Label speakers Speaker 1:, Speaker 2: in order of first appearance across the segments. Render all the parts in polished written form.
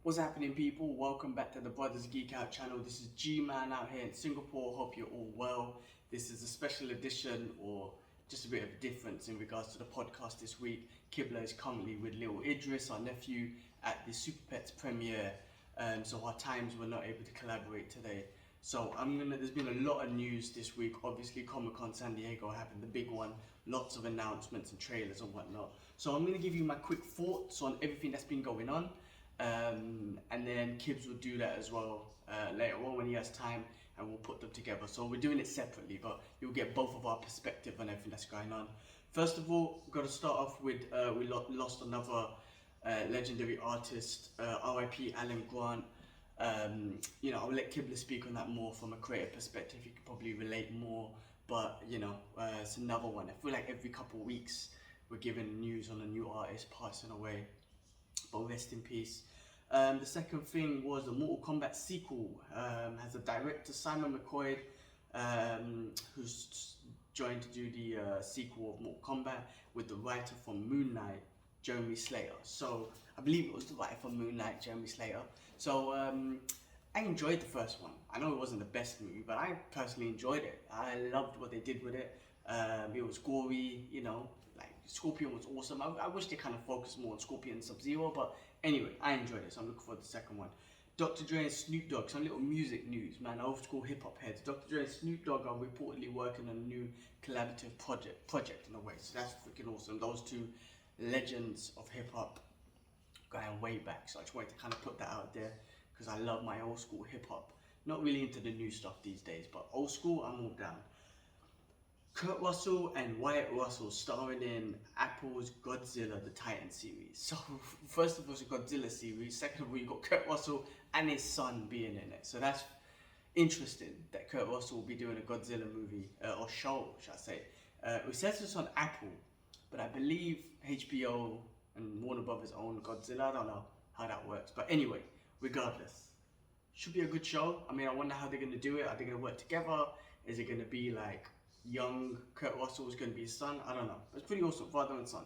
Speaker 1: What's happening, people? Welcome back to the Brothers Geek Out channel. This is G-Man out here in Singapore. Hope you're all well. This is a special edition, or just a bit of a difference in regards to the podcast this week. Kibla is currently with little Idris, our nephew, at the Super Pets premiere. So our times were not able to collaborate today. So there's been a lot of news this week. Obviously, Comic-Con San Diego happened, the big one. Lots of announcements and trailers and whatnot. So I'm gonna give you my quick thoughts on everything that's been going on. And then Kibbs will do that as well later on when he has time, and we'll put them together. So we're doing it separately, but you'll get both of our perspective on everything that's going on. First of all, we've got to start off with we lost another legendary artist, R.I.P. Alan Grant. I'll let Kibla speak on that more from a creative perspective. He could probably relate more, but it's another one. I feel like every couple of weeks we're giving news on a new artist passing away. But rest in peace. The second thing was the Mortal Kombat sequel. Has a director, Simon McCoy, who's joined to do the sequel of Mortal Kombat with the writer from Moon Knight, Jeremy Slater. So I believe it was the writer from Moon Knight, Jeremy Slater. So I enjoyed the first one. I know it wasn't the best movie, but I personally enjoyed it. I loved what they did with it. It was gory, like Scorpion was awesome. I wish they kind of focused more on Scorpion and Sub-Zero, but anyway, I enjoyed it, so I'm looking forward to the second one. Dr. Dre and Snoop Dogg, some little music news, man, old school hip hop heads. Dr. Dre and Snoop Dogg are reportedly working on a new collaborative project in a way, so that's freaking awesome. Those two legends of hip hop going way back, so I just wanted to kind of put that out there because I love my old school hip hop. Not really into the new stuff these days, but old school, I'm all down. Kurt Russell and Wyatt Russell starring in Apple's Godzilla the Titan series. So first of all, it's a Godzilla series. Second of all, you got Kurt Russell and his son being in it. So that's interesting that Kurt Russell will be doing a Godzilla movie, or show, should I say. It says it's on Apple, but I believe HBO and Warner Brothers own Godzilla. I don't know how that works. But anyway, regardless, should be a good show. I mean, I wonder how they're going to do it. Are they going to work together? Is it going to be like young Kurt Russell is going to be his son? I don't know. It's pretty awesome, father and son.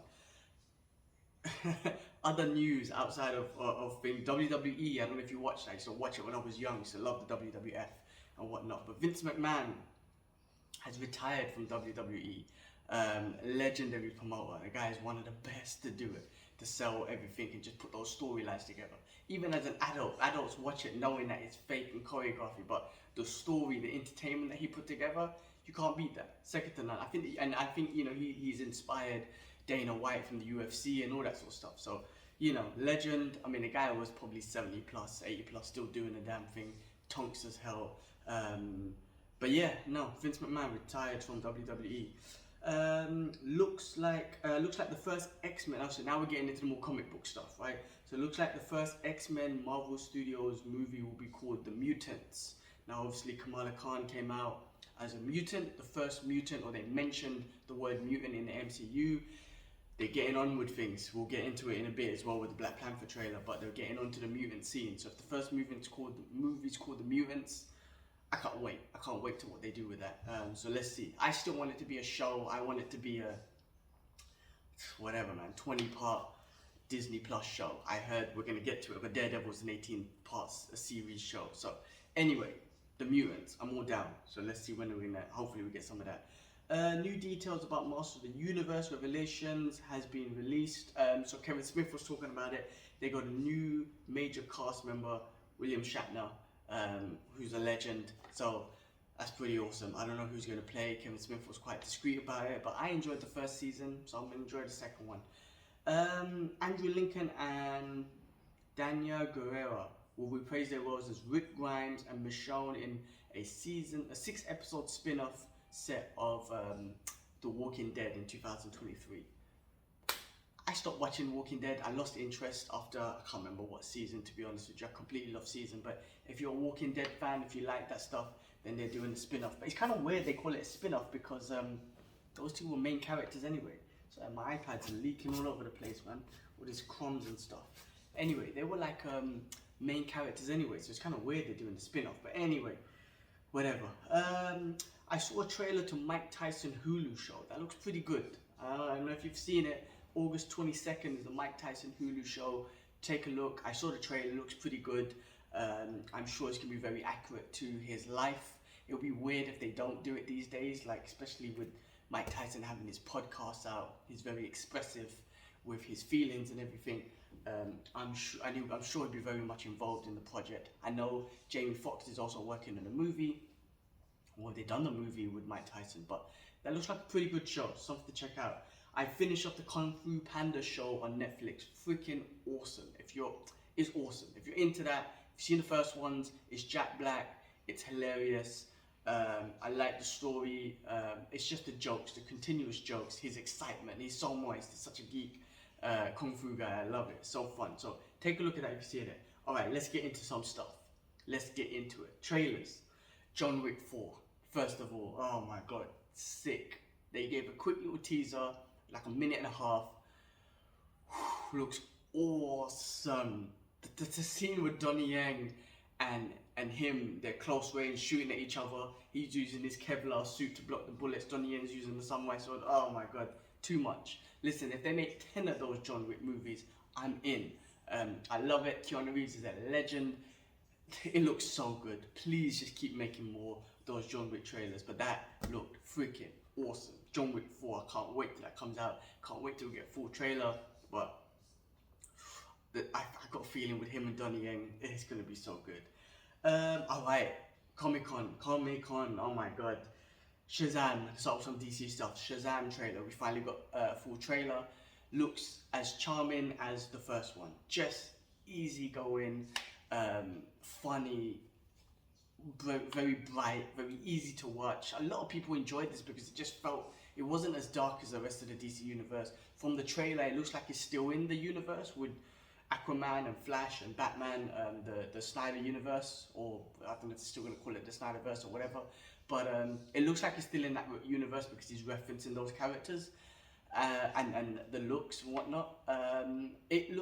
Speaker 1: Other news outside of things, WWE, I don't know if you watched that. I used to watch it when I was young. I used to love the WWF and whatnot. But Vince McMahon has retired from WWE. Legendary promoter. The guy is one of the best to do it, to sell everything and just put those storylines together. Even as an adult, adults watch it knowing that it's fake and choreography, but the story, the entertainment that he put together, you can't beat that. Second to none. I think he's inspired Dana White from the UFC and all that sort of stuff. So legend. I mean, the guy was probably 70 plus, 80 plus, still doing the damn thing, tonks as hell. But yeah, no, Vince McMahon retired from WWE. Looks like the first X-Men. Actually, now we're getting into the more comic book stuff, right? So it looks like the first X-Men Marvel Studios movie will be called The Mutants. Now, obviously, Kamala Khan came out as a mutant, the first mutant, or they mentioned the word mutant in the MCU. They're getting on with things. We'll get into it in a bit as well with the Black Panther trailer, but they're getting onto the mutant scene. So if the first movie's called The Mutants, I can't wait. I can't wait to what they do with that. So let's see. I still want it to be a show. I want it to be a, whatever, man, 20-part Disney Plus show. I heard we're going to get to it, but Daredevil's an 18 parts, a series show. So anyway, The Mutants, I'm all down. So let's see when we're in that. Hopefully we get some of that. New details about Master of the Universe Revelations has been released. So Kevin Smith was talking about it. They got a new major cast member, William Shatner, who's a legend. So that's pretty awesome. I don't know who's going to play. Kevin Smith was quite discreet about it, but I enjoyed the first season, so I'm going to enjoy the second one. Andrew Lincoln and Dania Guerrera will reprise their roles as Rick Grimes and Michonne in a 6-episode spin-off set of The Walking Dead in 2023. I stopped watching Walking Dead. I lost interest after, I can't remember what season, to be honest with you. I completely lost season, but if you're a Walking Dead fan, if you like that stuff, then they're doing the spin-off. But it's kind of weird they call it a spin-off because those two were main characters anyway. So my iPad's leaking all over the place, man. All these crumbs and stuff. Anyway, they were like main characters anyway, so it's kind of weird they're doing the spin-off. But anyway, whatever. I saw a trailer to Mike Tyson Hulu show. That looks pretty good. I don't know if you've seen it. August 22nd is the Mike Tyson Hulu show. take a look. I saw the trailer, it looks pretty good. I'm sure it's gonna be very accurate to his life. It'll be weird if they don't do it these days, like especially with Mike Tyson having his podcast out. He's very expressive with his feelings and everything. I'm sure he'll be very much involved in the project. I know Jamie Foxx is also working on a movie. Well, they've done the movie with Mike Tyson, but that looks like a pretty good show, something to check out. I finished off the Kung Fu Panda show on Netflix. Freaking awesome. It's awesome. If you're into that, if you've seen the first ones, it's Jack Black. It's hilarious. I like the story. It's just the jokes, the continuous jokes, his excitement. He's so moist. He's such a geek kung fu guy. I love it. It's so fun. So take a look at that if you see it. All right, let's get into some stuff. Let's get into it. Trailers. John Wick 4. First of all, oh my god, sick. They gave a quick little teaser, like a minute and a half. Looks awesome. The scene with Donnie Yen and him, they're close range, shooting at each other. He's using his Kevlar suit to block the bullets. Donnie Yen's using the samurai sword. Oh my god, too much. Listen, if they make 10 of those John Wick movies, I'm in. I love it. Keanu Reeves is a legend. It looks so good. Please just keep making more of those John Wick trailers. But that looked freaking awesome. John Wick 4, I can't wait till that comes out. Can't wait till we get a full trailer. But I got a feeling with him and Donnie Yen, it's going to be so good. Alright, Comic-Con, oh my god. Shazam, start with some DC stuff. Shazam trailer, we finally got a full trailer. Looks as charming as the first one. Just easy going, funny, very bright, very easy to watch. A lot of people enjoyed this because it just felt, it wasn't as dark as the rest of the DC universe. From the trailer, it looks like it's still in the universe with Aquaman and Flash and Batman, the Snyder universe, or I don't know if they're still going to call it the Snyderverse or whatever, but it looks like it's still in that universe because he's referencing those characters and the looks and whatnot. It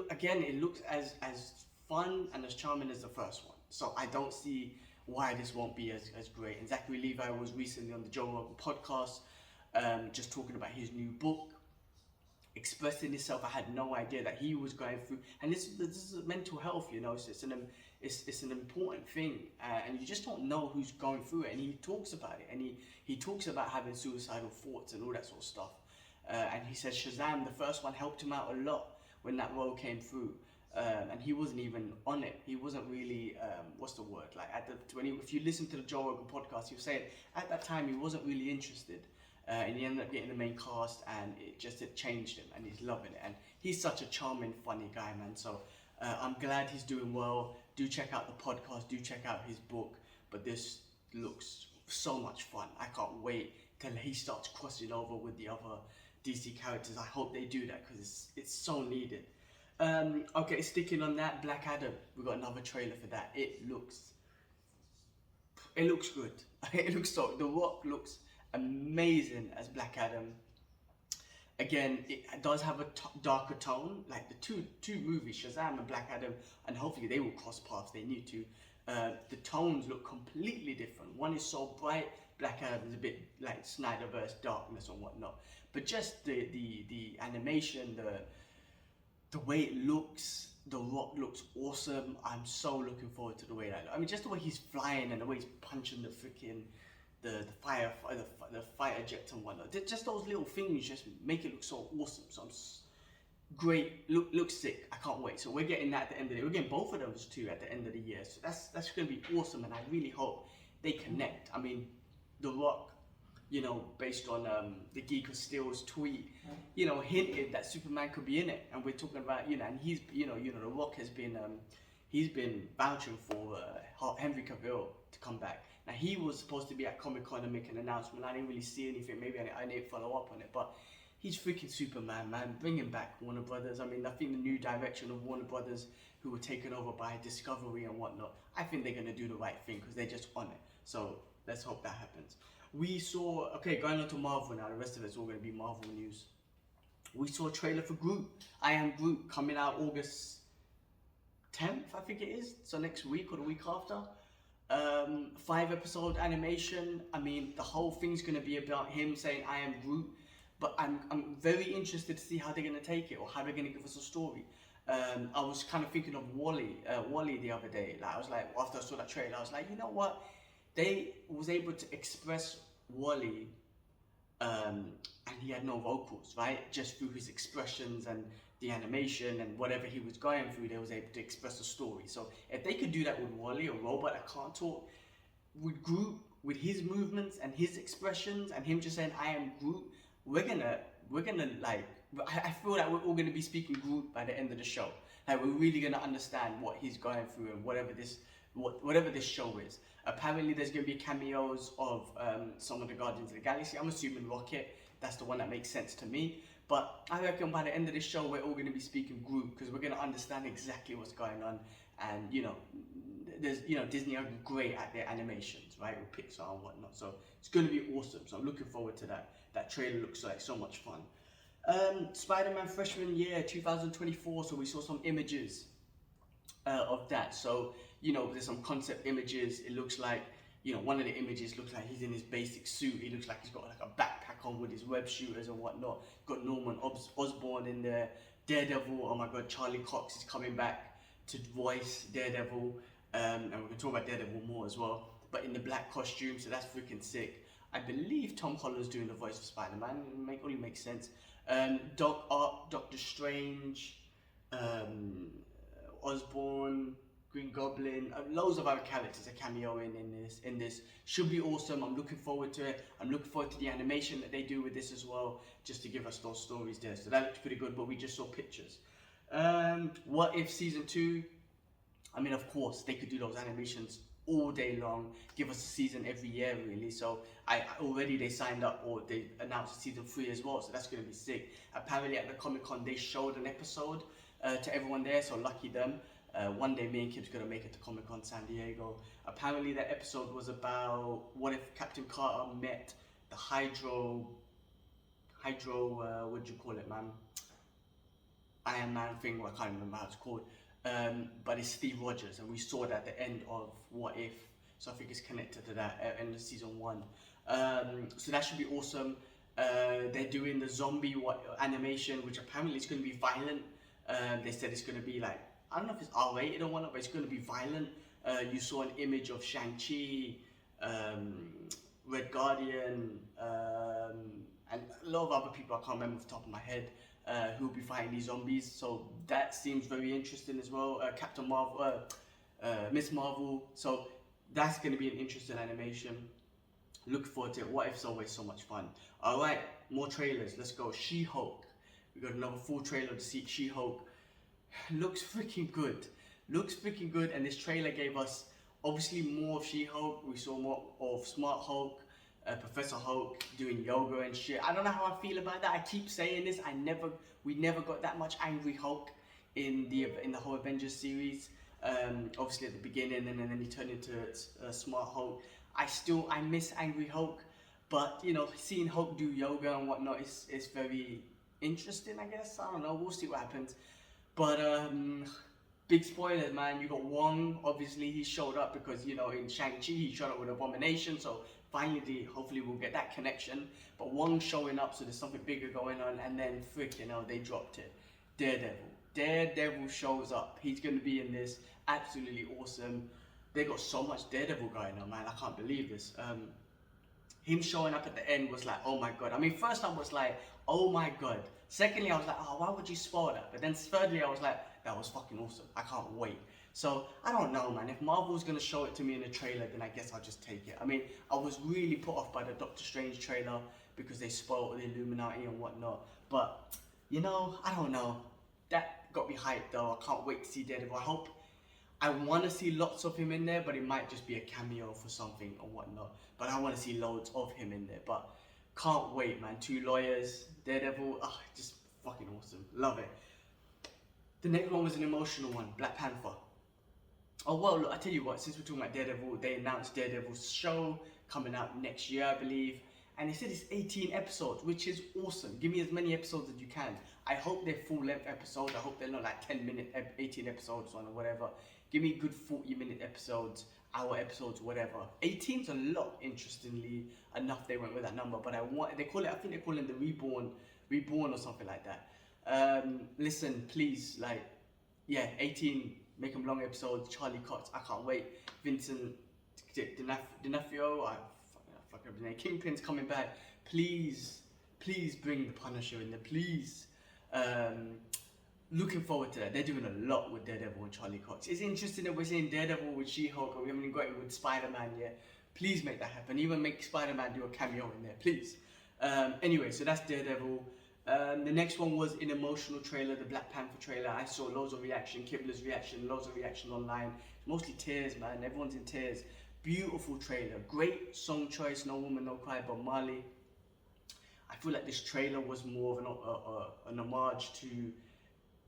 Speaker 1: looks as fun and as charming as the first one, so I don't see why this won't be as great. And Zachary Levi was recently on the Joe Rogan podcast, just talking about his new book, expressing himself. I had no idea that he was going through, and this is mental health, you know. So it's an important thing, and you just don't know who's going through it. And he talks about it, and he talks about having suicidal thoughts and all that sort of stuff. And he says Shazam, the first one, helped him out a lot when that role came through. And he wasn't even on it. He wasn't really, what's the word? Like if you listen to the Joe Rogan podcast, he'll say it. At that time, he wasn't really interested. And he ended up getting the main cast, and it changed him, and he's loving it. And he's such a charming, funny guy, man. So I'm glad he's doing well. Do check out the podcast. Do check out his book. But this looks so much fun. I can't wait till he starts crossing over with the other DC characters. I hope they do that because it's so needed. Okay, sticking on that, Black Adam. We got another trailer for that. It looks good. It looks so. The Rock looks amazing as Black Adam. Again, it does have a darker tone, like the two movies, Shazam and Black Adam, and hopefully they will cross paths. They need to. The tones look completely different. One is so bright. Black Adam is a bit like Snyderverse darkness and whatnot. But just the animation, the way it looks, The Rock looks awesome. I'm so looking forward to the way that. I mean, just the way he's flying and the way he's punching the freaking the fighter jets and whatnot. Just those little things just make it look so awesome. So great. Looks sick. I can't wait. So we're getting that at the end of the year. We're getting both of those two at the end of the year. So that's going to be awesome, and I really hope they connect. I mean, The Rock, you know, based on the Geek of Steel's tweet, you know, hinted that Superman could be in it, and we're talking about, you know, and he's, you know, The Rock has been, he's been vouching for Henry Cavill to come back. Now he was supposed to be at Comic-Con and make an announcement. I didn't really see anything. Maybe I didn't follow up on it, but he's freaking Superman, man. Bring him back, Warner Brothers. I mean, I think the new direction of Warner Brothers, who were taken over by Discovery and whatnot, I think they're gonna do the right thing because they're just on it. So let's hope that happens. We saw, okay, going on to Marvel now, the rest of it's all going to be Marvel news. We saw a trailer for Groot. I Am Groot, coming out August 10th, I think it is. So next week or the week after. 5-episode animation. I mean, the whole thing's going to be about him saying, I am Groot. But I'm very interested to see how they're going to take it, or how they're going to give us a story. I was kind of thinking of Wally the other day. Like I was like, after I saw that trailer, I was like, you know what? They was able to express Wally, and he had no vocals, right? Just through his expressions and the animation and whatever he was going through, they was able to express a story. So if they could do that with Wally, a robot that can't talk, with Groot, with his movements and his expressions and him just saying I am Groot, we're gonna like, I feel like we're all gonna be speaking Groot by the end of the show. Like we're really gonna understand what he's going through and whatever this show is. Apparently there's gonna be cameos of some of the Guardians of the Galaxy. I'm assuming Rocket. That's the one that makes sense to me. But I reckon by the end of this show we're all gonna be speaking Groot because we're gonna understand exactly what's going on. And there's Disney are great at their animations, right, with Pixar and whatnot. So it's going to be awesome. So I'm looking forward to that. That trailer looks like so much fun. Spider-Man freshman year 2024. So we saw some images of that. So there's some concept images. It looks like one of the images looks like he's in his basic suit. He looks like he's got like a backpack on with his web shooters and whatnot. Got Norman Osborn in there. Daredevil. Oh my God, Charlie Cox is coming back to voice Daredevil. And we're going to talk about Daredevil more as well, but in the black costume, so that's freaking sick. I believe Tom Holland's doing the voice of Spider-Man. It only makes sense. Doc Ock, Doctor Strange, Osborn, Green Goblin, loads of other characters are cameoing in this. Should be awesome. I'm looking forward to it. I'm looking forward to the animation that they do with this as well, just to give us those stories there. So that looks pretty good, but we just saw pictures. What If Season 2? I mean, of course, they could do those animations all day long, give us a season every year, really. So already they signed up, or they announced season 3 as well, so that's going to be sick. Apparently at the Comic-Con, they showed an episode to everyone there, so lucky them. One day me and Kim's going to make it to Comic-Con San Diego. Apparently that episode was about what if Captain Carter met the Hydro, what do you call it, man? Iron Man thing, I can't remember how it's called. But it's Steve Rogers, and we saw that at the end of What If, so I think it's connected to that end of season 1. So that should be awesome. They're doing the zombie animation, which apparently is going to be violent. They said it's going to be like, I don't know if it's R-rated or whatnot, but it's going to be violent. You saw an image of Shang-Chi, Red Guardian, and a lot of other people I can't remember off the top of my head. Who will be fighting these zombies, so that seems very interesting as well. Captain Marvel, Miss Marvel, so that's going to be an interesting animation. Look forward to it. What If's always so much fun. All right, more trailers. Let's go. She-Hulk. We got another full trailer to see She-Hulk. Looks freaking good. And this trailer gave us obviously more of She-Hulk. We saw more of Smart Hulk. Professor Hulk doing yoga and shit. I don't know how I feel about that. I keep saying this. We never got that much angry Hulk in the whole Avengers series. Obviously at the beginning, and then he turned into Smart Hulk. I miss angry Hulk, but seeing Hulk do yoga and whatnot is very interesting. I guess I don't know. We'll see what happens. But big spoilers, man. You got Wong. Obviously, he showed up because in Shang-Chi he showed up with Abomination. So finally, hopefully we'll get that connection. But Wong showing up, so there's something bigger going on. And then they dropped it. Daredevil shows up. He's going to be in this. Absolutely awesome. They got so much Daredevil going on, man. I can't believe this. Him showing up at the end was like, oh my God. I mean, first I was like, oh my God. Secondly, I was like, oh, why would you spoil that? But then thirdly, I was like, that was fucking awesome. I can't wait. So, I don't know, man. If Marvel's going to show it to me in a trailer, then I guess I'll just take it. I mean, I was really put off by the Doctor Strange trailer because they spoiled the Illuminati and whatnot. But, I don't know. That got me hyped, though. I can't wait to see Daredevil. I want to see lots of him in there, but it might just be a cameo for something or whatnot. But I want to see loads of him in there. But can't wait, man. 2 lawyers, Daredevil, just fucking awesome. Love it. The next one was an emotional one, Black Panther. Oh, well, look, I tell you what, since we're talking about Daredevil, they announced Daredevil's show coming out next year, I believe. And they said it's 18 episodes, which is awesome. Give me as many episodes as you can. I hope they're full-length episodes. I hope they're not like 10-minute, 18 episodes on or whatever. Give me good 40-minute episodes, hour episodes, whatever. 18's a lot, interestingly enough. They went with that number, but I think they call it the Reborn or something like that. Listen, please, like, 18 Make 'em Long episodes. Charlie Cox, I can't wait. Vincent D'Onofrio, I fucking up his name. Kingpin's coming back. Please bring the Punisher in there, please. Looking forward to that. They're doing a lot with Daredevil and Charlie Cox. It's interesting that we're seeing Daredevil with She-Hulk, and we haven't even got it with Spider-Man yet. Please make that happen. Even make Spider-Man do a cameo in there, please. Anyway, so that's Daredevil. The next one was an emotional trailer, the Black Panther trailer. I saw loads of reaction, Kibler's reaction, loads of reaction online. Mostly tears, man. Everyone's in tears. Beautiful trailer. Great song choice, No Woman, No Cry, Bob Marley. I feel like this trailer was more of an homage to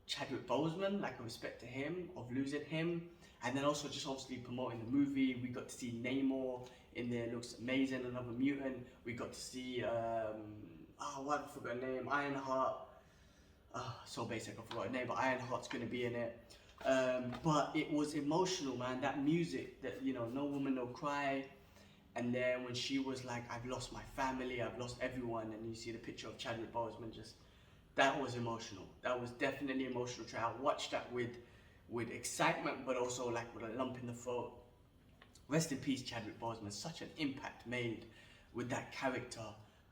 Speaker 1: Chadwick Boseman, like a respect to him, of losing him. And then also just obviously promoting the movie. We got to see Namor in there, looks amazing, another mutant. We got to see, why I forgot her name, Ironheart. So basic, I forgot her name, but Ironheart's gonna be in it. But it was emotional, man. That music, that, you know, No Woman, No Cry. And then when she was like, I've lost my family, I've lost everyone, and you see the picture of Chadwick Boseman, just, that was emotional. That was definitely emotional. I watched that with excitement, but also like with a lump in the throat. Rest in peace, Chadwick Boseman. Such an impact made with that character.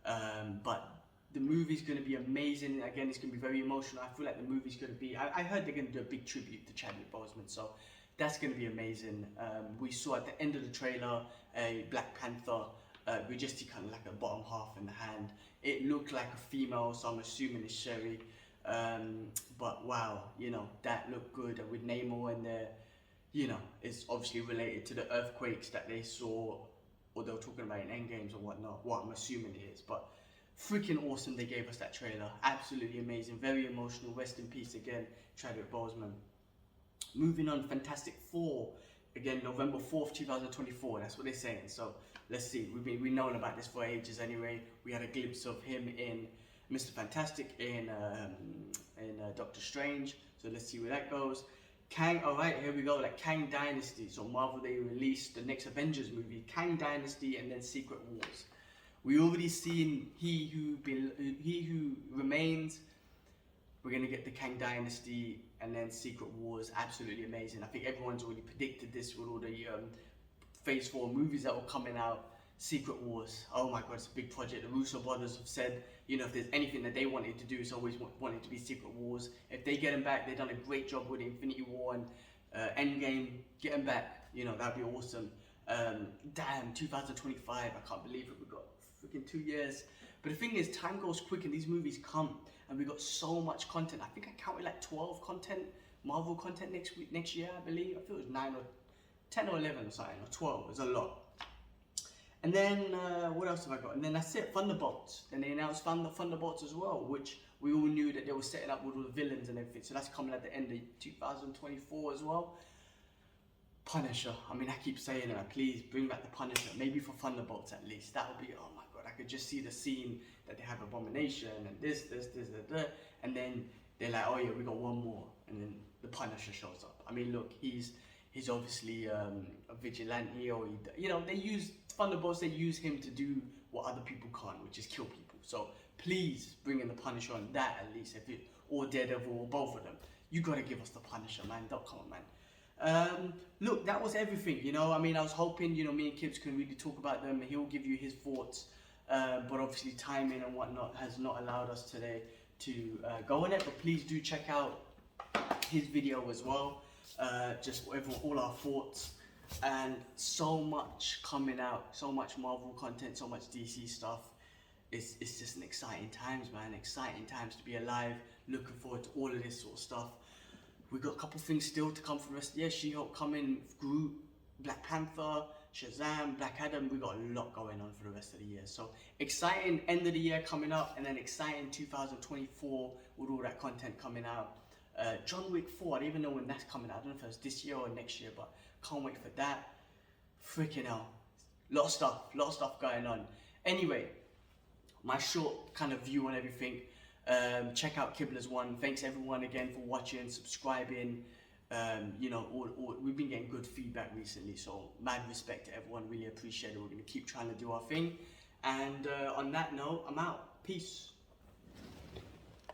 Speaker 1: But the movie's going to be amazing. Again, it's going to be very emotional. I feel like the movie's going to be... I heard they're going to do a big tribute to Chadwick Boseman, so that's going to be amazing. We saw at the end of the trailer a Black Panther. We just see kind of like the bottom half in the hand. It looked like a female, so I'm assuming it's Sherry. But wow, you know, that looked good. And with Namor in there, you know, it's obviously related to the earthquakes that they saw, or they were talking about in Endgames or whatnot. What I'm assuming it is, but freaking awesome they gave us that trailer. Absolutely amazing, very emotional. Rest in peace again, Chadwick Boseman. Moving on, Fantastic Four. Again, November 4th, 2024. That's what they're saying. So let's see. We've known about this for ages anyway. We had a glimpse of him in Mr. Fantastic, in Doctor Strange. So let's see where that goes. Kang, alright, here we go, like Kang Dynasty. So Marvel, they released the next Avengers movie, Kang Dynasty, and then Secret Wars. We already seen He Who Remains. We're gonna get the Kang Dynasty and then Secret Wars. Absolutely amazing. I think everyone's already predicted this with all the Phase 4 movies that were coming out. Secret Wars, oh my god, it's a big project. The Russo brothers have said, you know, if there's anything that they wanted to do, it's always wanted to be Secret Wars. If they get them back, they've done a great job with Infinity War and Endgame. Get them back, you know, that'd be awesome. Damn, 2025, I can't believe it. We've got freaking 2 years. But the thing is, time goes quick and these movies come, and we got so much content. I think I counted like 12 Marvel content next year, I believe. I feel it was 9 or 10 or 11 or something, or 12. It was a lot. And then, what else have I got? And then that's it, Thunderbolts. Then they announced Thunderbolts as well, which we all knew that they were setting up with all the villains and everything. So that's coming at the end of 2024 as well. Punisher. I mean, I keep saying it. Please bring back the Punisher. Maybe for Thunderbolts at least. That would be, oh my god, I could just see the scene that they have Abomination and this, that. And then they're like, oh yeah, we got one more. And then the Punisher shows up. I mean, look, he's obviously a vigilante, or you know, they use Thunderbolts. They use him to do what other people can't, which is kill people. So please bring in the Punisher on that at least, or Daredevil, or both of them. You gotta give us the Punisher, man. Don't come on, man. Look, that was everything. You know, I mean, I was hoping, you know, me and Kibbs can really talk about them. He'll give you his thoughts, but obviously timing and whatnot has not allowed us today to go on it. But please do check out his video as well. Just all our thoughts, and so much coming out, so much Marvel content, so much DC stuff. It's just an exciting times, man. Exciting times to be alive. Looking forward to all of this sort of stuff. We've got a couple things still to come for the rest of the year. She-Hulk coming, Groot, Black Panther, Shazam, Black Adam. We've got a lot going on for the rest of the year. So exciting end of the year coming up, and then exciting 2024 with all that content coming out. John Wick 4, I don't even know when that's coming out. I don't know if it's this year or next year, but can't wait for that. Freaking hell. Lot of stuff going on. Anyway, my short kind of view on everything. Check out Kibler's One. Thanks everyone again for watching, subscribing. You know, we've been getting good feedback recently, so mad respect to everyone. Really appreciate it. We're going to keep trying to do our thing. And on that note, I'm out. Peace.